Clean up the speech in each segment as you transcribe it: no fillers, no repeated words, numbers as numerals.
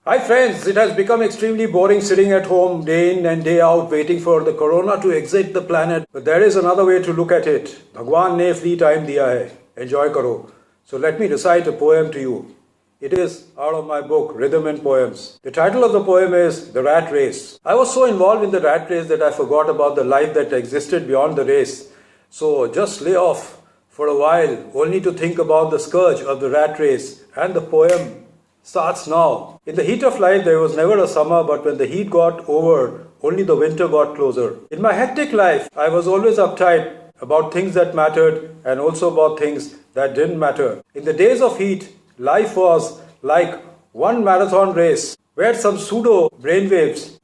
Hi friends, it has become extremely boring sitting at home day in and day out waiting for the corona to exit the planet. But there is another way to look at it. Bhagwan ne free time diya hai. Enjoy karo. So let me recite a poem to you. It is out of my book, Rhythm and Poems. The title of the poem is The Rat Race. I was so involved in the rat race that I forgot about the life that existed beyond the race. So just lay off for a while, only to think about the scourge of the rat race. And the poem starts now. In the heat of life, there was never a summer, but when the heat got over, only the winter got closer. In my hectic life, I was always uptight about things that mattered and also about things that didn't matter. In the days of heat, life was like one marathon race where some pseudo brainwaves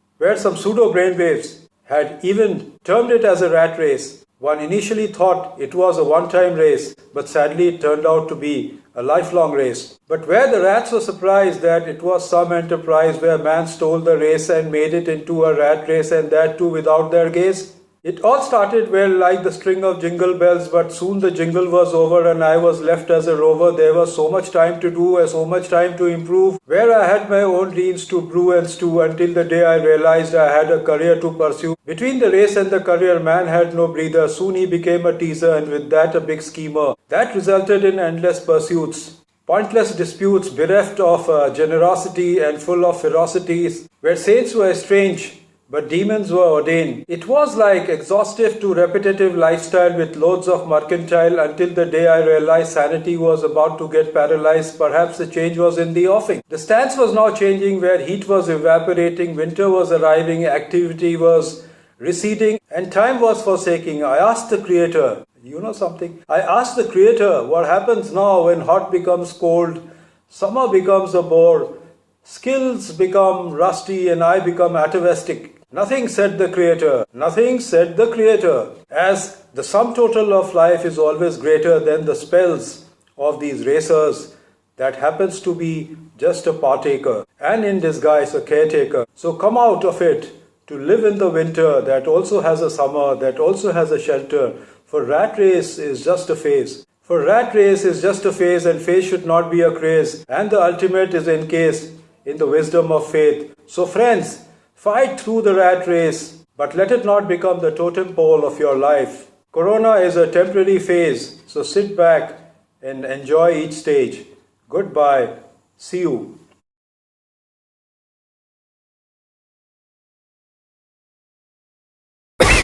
had even termed it as a rat race. One initially thought it was a one-time race, but sadly it turned out to be a lifelong race. But where the rats were surprised that it was some enterprise where man stole the race and made it into a rat race, and that too without their gaze. It all started well like the string of jingle bells, but soon the jingle was over and I was left as a rover. There was so much time to do and so much time to improve, where I had my own dreams to brew and stew, until the day I realized I had a career to pursue. Between the race and the career, man had no breather. Soon he became a teaser, and with that a big schemer. That resulted in endless pursuits, pointless disputes bereft of generosity and full of ferocities, where saints were estranged but demons were ordained. It was like exhaustive to repetitive lifestyle with loads of mercantile, until the day I realized sanity was about to get paralyzed. Perhaps the change was in the offing. The stance was now changing, where heat was evaporating, winter was arriving, activity was receding, and time was forsaking. I asked the Creator, you know something? I asked the Creator, what happens now when hot becomes cold, summer becomes a bore, skills become rusty, and I become atavistic? Nothing, said the Creator. Nothing, said the Creator. As the sum total of life is always greater than the spells of these racers, that happens to be just a partaker, and in disguise a caretaker. So come out of it to live in the winter that also has a summer, that also has a shelter. For rat race is just a phase. For rat race is just a phase, and phase should not be a craze. And the ultimate is encased in the wisdom of faith. So friends, fight through the rat race, but let it not become the totem pole of your life. Corona is a temporary phase, so sit back and enjoy each stage. Goodbye. See you.